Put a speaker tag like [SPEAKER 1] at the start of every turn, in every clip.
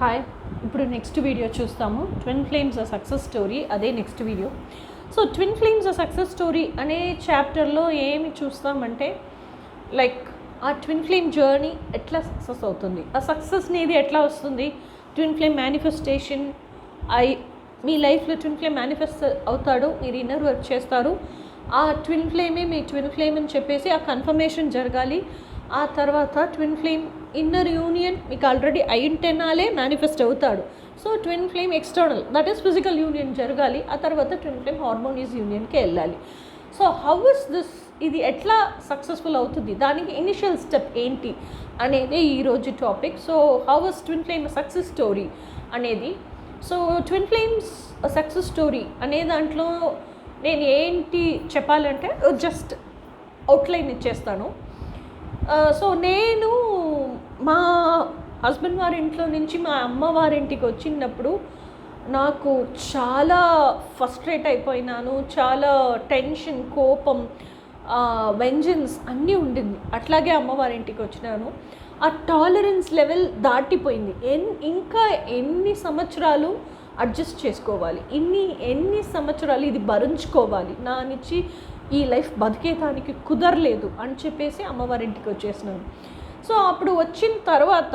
[SPEAKER 1] Hi, ఇప్పుడు next video చూస్తాము. Twin flames a success story, అదే next video. So twin flames a success story అనే చాప్టర్లో ఏమి చూస్తామంటే లైక్ ఆ ట్విన్ ఫ్లేమ్ జర్నీ ఎట్లా సక్సెస్ అవుతుంది, ఆ సక్సెస్ అనేది ఎట్లా వస్తుంది, ట్విన్ ఫ్లేమ్ మేనిఫెస్టేషన్. మీ లైఫ్లో ట్విన్ ఫ్లేమ్ మేనిఫెస్ట్ అవుతాడు, మీరు ఇన్నర్ వర్క్ చేస్తారు, ఆ ట్విన్ ఫ్లేమే మీ ట్విన్ ఫ్లేమ్ అని చెప్పేసి ఆ కన్ఫర్మేషన్ జరగాలి. ఆ తర్వాత ట్విన్ ఫ్లేమ్ ఇన్నర్ యూనియన్ మీకు ఆల్రెడీ అయింటెనాలే మేనిఫెస్ట్ అవుతాడు. So twin flame external, that is physical union జరగాలి. ఆ తర్వాత ట్విన్ ఫ్లేమ్ హార్మోనియస్ యూనియన్కి వెళ్ళాలి. సో హౌ ఇస్ దిస్, ఇది ఎట్లా సక్సెస్ఫుల్ అవుతుంది, దానికి ఇనిషియల్ స్టెప్ ఏంటి అనేది ఈరోజు topic. So how is twin flame success story అనేది. So twin flames success story అనే దాంట్లో నేను ఏంటి చెప్పాలంటే జస్ట్ అవుట్లైన్ ఇచ్చేస్తాను. సో నేను మా హస్బెండ్ వారి ఇంట్లో నుంచి మా అమ్మ వారింటికి వచ్చినప్పుడు నాకు చాలా ఫ్రస్ట్రేట్ అయిపోయినాను, చాలా టెన్షన్, కోపం, వెంజన్స్ అన్నీ ఉండింది. అట్లాగే అమ్మవారింటికి వచ్చినాను, ఆ టాలరెన్స్ లెవెల్ దాటిపోయింది. ఇంకా ఎన్ని సంవత్సరాలు అడ్జస్ట్ చేసుకోవాలి, ఎన్ని సంవత్సరాలు ఇది భరించుకోవాలి, నా నుంచి ఈ లైఫ్ బతికేదానికి కుదరలేదు అని చెప్పేసి అమ్మవారింటికి వచ్చేసినాను. సో అప్పుడు వచ్చిన తర్వాత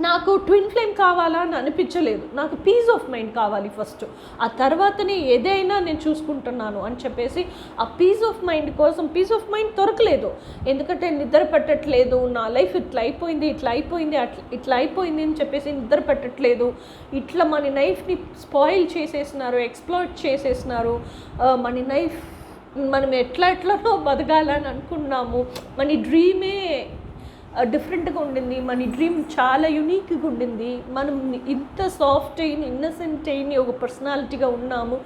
[SPEAKER 1] నాకు ట్విన్ ఫ్లేమ్ కావాలా అని అనిపించలేదు, నాకు పీస్ ఆఫ్ మైండ్ కావాలి ఫస్ట్, ఆ తర్వాతనే ఏదైనా నేను చూసుకుంటున్నాను అని చెప్పేసి ఆ పీస్ ఆఫ్ మైండ్ కోసం. పీస్ ఆఫ్ మైండ్ దొరకలేదు, ఎందుకంటే నిద్ర పట్టట్లేదు, నా లైఫ్ ఇట్లా అయిపోయింది ఇట్లా అయిపోయింది అని చెప్పేసి నిద్ర పట్టట్లేదు. ఇట్లా మన లైఫ్ని స్పాయిల్ చేసేసినారు, ఎక్స్ప్లాయిట్ చేసేసినారు. మన లైఫ్ మనం ఎట్లనో బతకాలని అనుకున్నాము, మన డ్రీమే డిఫరెంట్గా ఉండింది, మన డ్రీమ్ చాలా యునీక్గా ఉండింది, మనం ఇంత సాఫ్ట్ అయిన ఇన్నసెంట్ అయిన ఒక పర్సనాలిటీగా ఉన్నాము,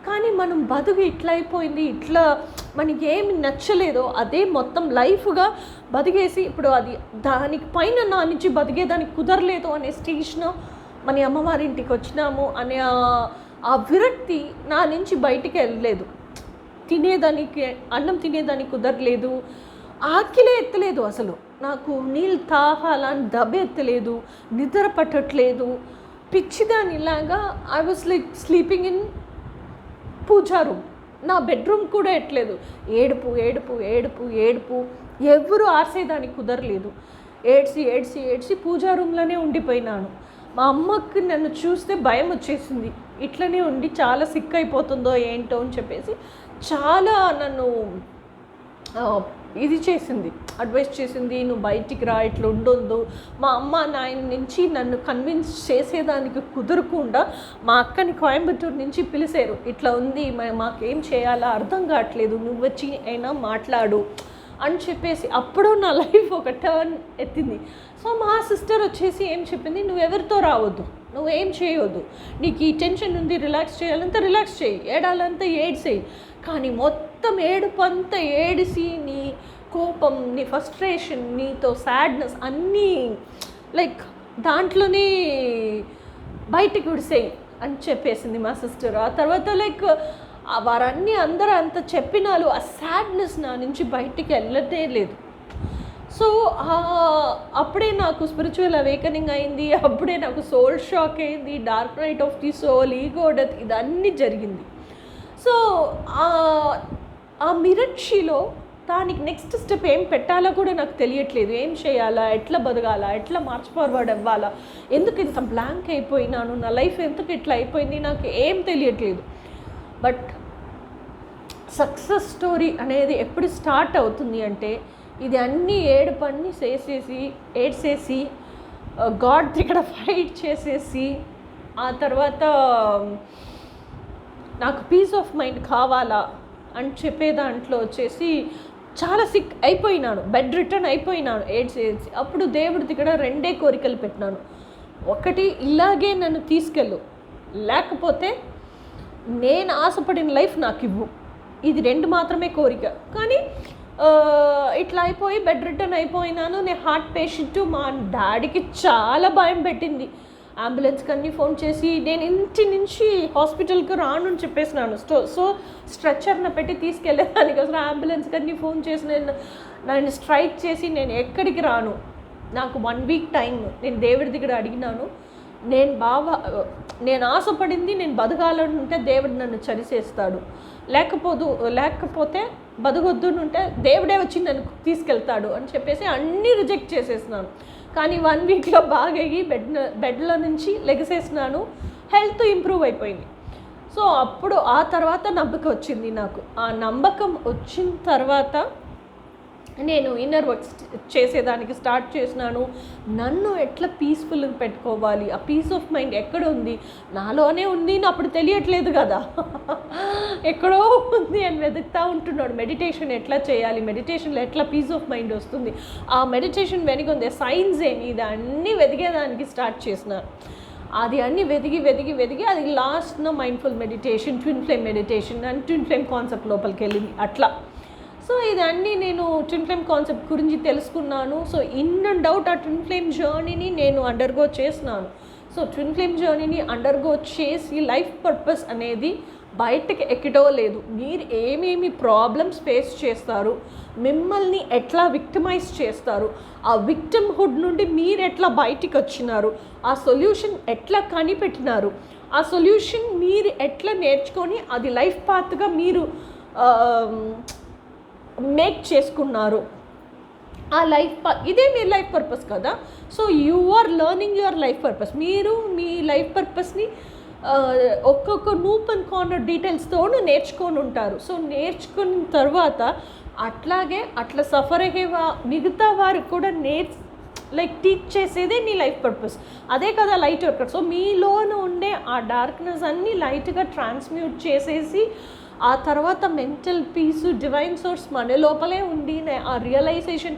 [SPEAKER 1] కానీ మనం బతుకు ఇట్లా అయిపోయింది, ఇట్లా మనకి ఏమి నచ్చలేదో అదే మొత్తం లైఫ్గా బతికేసి ఇప్పుడు అది దానికి పైన నా నుంచి బతికేదానికి కుదరలేదు అనే స్టేజ్లో మన అమ్మవారింటికి వచ్చినాము అనే ఆ విరక్తి నా నుంచి బయటికి వెళ్ళలేదు. అన్నం తినేదానికి కుదరలేదు, ఆకిలే ఎత్తలేదు, అసలు నాకు నీళ్ళు తాగాలని దెబ్బ ఎత్తలేదు, నిద్ర పట్టట్లేదు, పిచ్చిదానిలాగా I was like sleeping in puja room. నా బెడ్రూమ్ కూడా ఎట్లేదు, ఏడుపు ఏడుపు ఏడుపు ఏడుపు, ఎవరు ఆర్సేదానికి కుదరలేదు, ఏడ్చి పూజా రూమ్లోనే ఉండిపోయినాను. మా అమ్మకి నన్ను చూస్తే భయం వచ్చేసింది, ఇట్లనే ఉండి చాలా సిక్ అయిపోతుందో ఏంటో అని చెప్పేసి చాలా నన్ను ఇది చేసింది, అడ్వైస్ చేసింది, నువ్వు బయటికి రా, ఇట్లా ఉండొద్దు. మా అమ్మ నాయన నుంచి నన్ను కన్విన్స్ చేసేదానికి కుదరకుండా మా అక్కని కోయంబత్తూరు నుంచి పిలిచారు, ఇట్లా ఉంది మాకేం చేయాలో అర్థం కావట్లేదు, నువ్వు వచ్చి అయినా మాట్లాడు అని చెప్పేసి. అప్పుడు నా లైఫ్ ఒక టర్న్ ఎత్తింది. సో మా సిస్టర్ వచ్చేసి ఏం చెప్పింది, నువ్వు ఎవరితో రావద్దు, నువ్వేం చేయొద్దు, నీకు ఈ టెన్షన్ ఉంది, రిలాక్స్ చేయాలంతా రిలాక్స్ చేయి, ఏడాలంతా ఏడ్చేయి, కానీ మొత్తం ఏడుపు అంతా ఏడిసి నీ కోపం, నీ ఫ్రస్ట్రేషన్, నీతో సాడ్నెస్ అన్నీ లైక్ దాంట్లోనే బయటికి విడిసేయి అని చెప్పేసింది మా సిస్టర్. ఆ తర్వాత లైక్ వారన్నీ అందరూ అంత చెప్పినాలు ఆ సాడ్నెస్ నా నుంచి బయటికి వెళ్ళదే లేదు. సో అప్పుడే నాకు స్పిరిచువల్ అవేకనింగ్ అయింది, అప్పుడే నాకు సోల్ షాక్ అయింది, dark night of the soul, ego death, ఇదన్నీ జరిగింది. సో ఆ మిరక్షిలో దానికి నెక్స్ట్ స్టెప్ ఏం పెట్టాలో కూడా నాకు తెలియట్లేదు, ఏం చేయాలా, ఎట్లా బతకాలా, ఎట్లా మార్చ్ ఫార్వర్డ్ అవ్వాలా, ఎందుకు ఇంత బ్లాంక్ అయిపోయినాను, నా లైఫ్ ఎందుకు ఇట్లా అయిపోయింది, నాకు ఏం తెలియట్లేదు. బట్ సక్సెస్ స్టోరీ అనేది ఎప్పుడు స్టార్ట్ అవుతుంది అంటే, ఇది అన్నీ ఏడుపన్నీ ఏడ్చేసి గాడ్ దగ్గర ఫైట్ చేసేసి, ఆ తర్వాత నాకు పీస్ ఆఫ్ మైండ్ కావాలా అని చెప్పే దాంట్లో వచ్చేసి చాలా సిక్ అయిపోయినాను, బెడ్ రిటర్న్ అయిపోయినాను ఏడ్చేసి. అప్పుడు దేవుడి దగ్గర రెండే కోరికలు పెట్టినాను, ఒకటి ఇలాగే నన్ను తీసుకెళ్ళు, లేకపోతే నేను ఆశపడిన లైఫ్ నాకు ఇవ్వు, ఇది రెండు మాత్రమే కోరిక. కానీ ఇట్లా అయిపోయి బెడ్ రిటర్న్ అయిపోయినాను. నేను హార్ట్ పేషెంట్, మా డాడీకి చాలా భయం పెట్టింది, అంబులెన్స్కి అన్నీ ఫోన్ చేసి నేను ఇంటి నుంచి హాస్పిటల్కి రాను అని చెప్పేసినాను. సో స్ట్రెచ్చర్ని పెట్టి తీసుకెళ్ళేదానికి అసలు అంబులెన్స్కి అన్నీ ఫోన్ చేసి నన్ను స్ట్రైక్ చేసి నేను ఎక్కడికి రాను, నాకు 1 వీక్ టైం నేను దేవుడి దగ్గర అడిగినాను. నేను ఆశపడింది నేను బతకాలనుంటే దేవుడు నన్ను చరిచేస్తాడు, లేకపోతే బతకొద్దునుంటే దేవుడే వచ్చి నన్ను తీసుకెళ్తాడు అని చెప్పేసి అన్నీ రిజెక్ట్ చేసేసినాను. కానీ 1 వీక్లో బాగా అయ్యి బెడ్లో నుంచి లెగిసేసినాను, హెల్త్ ఇంప్రూవ్ అయిపోయింది. సో అప్పుడు ఆ తర్వాత నమ్మకం వచ్చింది నాకు. ఆ నమ్మకం వచ్చిన తర్వాత నేను ఇన్నర్ వర్క్స్ చేసేదానికి స్టార్ట్ చేసినాను. నన్ను ఎట్లా పీస్ఫుల్గా పెట్టుకోవాలి, ఆ పీస్ ఆఫ్ మైండ్ ఎక్కడ ఉంది, నాలోనే ఉంది, అప్పుడు తెలియట్లేదు కదా, ఎక్కడో ఉంది అని వెతుకుతూ ఉంటున్నాడు. మెడిటేషన్ ఎట్లా చేయాలి, మెడిటేషన్లో ఎట్లా పీస్ ఆఫ్ మైండ్ వస్తుంది, ఆ మెడిటేషన్ వెనుక ఉంది సైన్స్ ఏమి, ఇది అన్నీ వెతికేదానికి స్టార్ట్ చేసినాను. అది అన్నీ వెతికి అది లాస్ట్న mindful meditation, twin flame meditation and twin flame concept లోపలికి వెళ్ళింది అట్లా. సో ఇదన్నీ నేను ట్విన్ ఫ్లేమ్ కాన్సెప్ట్ గురించి తెలుసుకున్నాను. సో ఇన్ అండ్ అవుట్ ఆ ట్విన్ ఫ్లేమ్ జర్నీని నేను అండర్గో చేసినాను. సో ట్విన్ ఫ్లేమ్ జర్నీని అండర్గో చేసి లైఫ్ పర్పస్ అనేది బయటకి ఎక్కడో లేదు. మీరు ఏమేమి ప్రాబ్లమ్స్ ఫేస్ చేస్తారు, మిమ్మల్ని ఎట్లా విక్టిమైజ్ చేస్తారు, ఆ విక్టిమ్హుడ్ నుండి మీరు ఎట్లా బయటికి వచ్చినారు, ఆ సొల్యూషన్ ఎట్లా కనిపెట్టినారు, ఆ సొల్యూషన్ మీరు ఎట్లా నేర్చుకొని అది లైఫ్ పాత్గా మీరు మేక్ చేసుకున్నారు, ఆ ఇదే మీ లైఫ్ పర్పస్ కదా. So you are learning your life purpose. మీరు మీ లైఫ్ పర్పస్ని ఒక్కొక్క నూప్ అండ్ కార్నర్ డీటెయిల్స్తోనూ నేర్చుకొని ఉంటారు. సో నేర్చుకున్న తర్వాత అట్లా సఫర్ అయ్యే మిగతా వారికి కూడా టీచ్ చేసేదే మీ లైఫ్ పర్పస్. అదే కదా లైట్ వర్కర్. సో మీలోనూ ఉండే ఆ డార్క్నెస్ అన్నీ లైట్గా ట్రాన్స్మ్యూట్ చేసేసి ఆ తర్వాత మెంటల్ పీసు, డివైన్ సోర్స్ మన లోపలే ఉండి ఆ రియలైజేషన్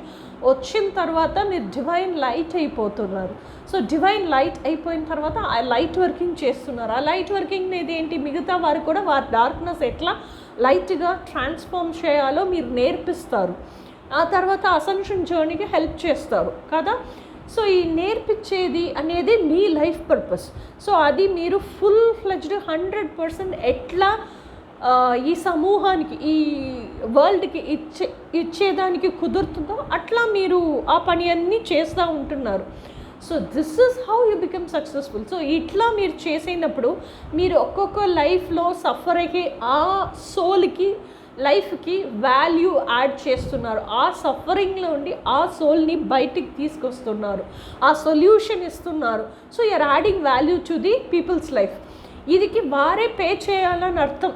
[SPEAKER 1] వచ్చిన తర్వాత మీరు డివైన్ లైట్ అయిపోతున్నారు. సో డివైన్ లైట్ అయిపోయిన తర్వాత ఆ లైట్ వర్కింగ్ చేస్తున్నారు. ఆ లైట్ వర్కింగ్ అనేది ఏంటి, మిగతా వారు కూడా వారి డార్క్నెస్ ఎట్లా లైట్గా ట్రాన్స్ఫార్మ్ చేయాలో మీరు నేర్పిస్తారు. ఆ తర్వాత అసెన్షన్ జర్నీకి హెల్ప్ చేస్తారు కదా. సో ఈ నేర్పించేది అనేది మీ లైఫ్ పర్పస్. సో అది మీరు ఫుల్ ఫ్లెడ్జ్డ్ 100% ఎట్లా ఈ సమూహానికి, ఈ వరల్డ్కి ఇచ్చేదానికి కుదురుతుందో అట్లా మీరు ఆ పని అన్నీ చేస్తూ ఉంటున్నారు. So this is how you become successful. So ఇట్లా మీరు చేసినప్పుడు మీరు ఒక్కొక్క లైఫ్లో సఫర్ అయ్యే ఆ సోల్కి, లైఫ్కి వాల్యూ యాడ్ చేస్తున్నారు. ఆ సఫరింగ్లో ఉండి ఆ సోల్ని బయటికి తీసుకొస్తున్నారు, ఆ సొల్యూషన్ ఇస్తున్నారు. So you're adding value to the people's life. ఇదికి వారే పే చేయాలని అర్థం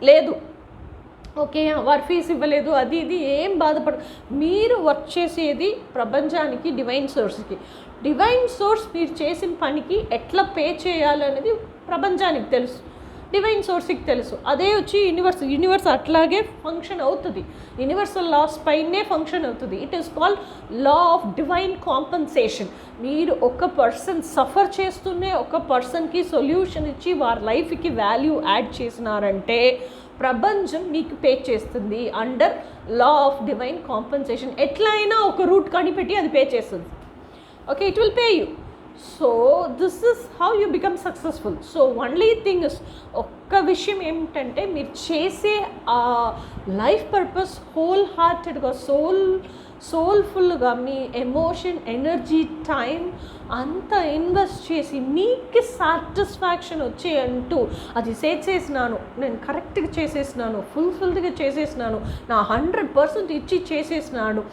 [SPEAKER 1] లేదు. ఓకే, వారు ఫీజు ఇవ్వలేదు, అది ఇది ఏం బాధపడ, మీరు వర్క్ చేసేది ప్రపంచానికి, డివైన్ సోర్స్కి. డివైన్ సోర్స్ మీరు చేసిన పనికి ఎట్లా పే చేయాలనేది ప్రపంచానికి తెలుసు, డివైన్ సోర్స్కి తెలుసు. అదే వచ్చి యూనివర్స్ అట్లాగే ఫంక్షన్ అవుతుంది, యూనివర్సల్ లాస్ పైనే ఫంక్షన్ అవుతుంది. It is called law of divine compensation. మీరు ఒక పర్సన్ సఫర్ చేస్తూనే ఒక పర్సన్కి సొల్యూషన్ ఇచ్చి వారి లైఫ్కి వాల్యూ యాడ్ చేసినారంటే ప్రపంచం మీకు పే చేస్తుంది under law of divine compensation. ఎట్లా అయినా ఒక రూట్ కనిపెట్టి అది పే చేస్తుంది. Okay, it will pay you. So this is how you become successful. So only thing is, ఒక్క విషయం ఏమిటంటే మీరు చేసే ఆ లైఫ్ పర్పస్ హోల్ హార్టెడ్గా, సోల్ఫుల్గా మీ ఎమోషన్, ఎనర్జీ, టైం అంతా ఇన్వెస్ట్ చేసి మీకు సాటిస్ఫాక్షన్ వచ్చేయంటూ అది చేసేసినాను, నేను కరెక్ట్గా చేసేసినాను, ఫుల్ఫిల్డ్గా చేసేసినాను, నా 100% ఇచ్చి చేసేసినాను,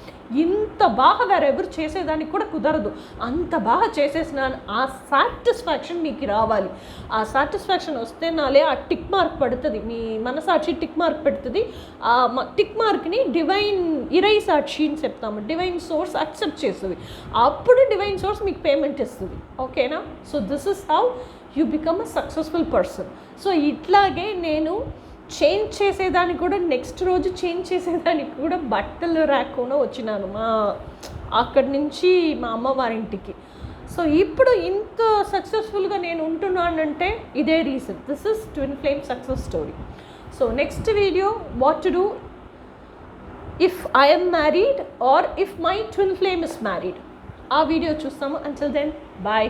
[SPEAKER 1] ఇంత బాగా వేరెవరు చేసేదానికి కూడా కుదరదు, అంత బాగా చేసేసినాను, ఆ సాటిస్ఫాక్షన్ మీకు రావాలి. ఆ సాటిస్ఫాక్షన్ వస్తే నాలే ఆ టిక్ మార్క్ పడుతుంది, మీ మనసాక్షి టిక్ మార్క్ పెడుతుంది. ఆ టిక్ మార్క్ని డివైన్ ఇరైసాక్షి అని చెప్తాము, డివైన్ సోర్స్ యాక్సెప్ట్ చేస్తుంది. అప్పుడు డివైన్ సోర్స్ మీకు పేమెంట్ ఇస్తుంది. ఓకేనా? So this is how you become a successful person. So ఇట్లాగే నేను చేంజ్ చేసేదానికి కూడా, నెక్స్ట్ రోజు చేంజ్ చేసేదానికి కూడా బట్టలు రాకుండా వచ్చినాను అక్కడి నుంచి మా అమ్మవారింటికి. సో ఇప్పుడు ఇంత సక్సెస్ఫుల్గా నేను ఉంటున్నానంటే ఇదే reason. This is twin flame success story. So next video, what to do if I am married or if my twin flame is married, ఆ వీడియో చూస్తాము. Until then, bye.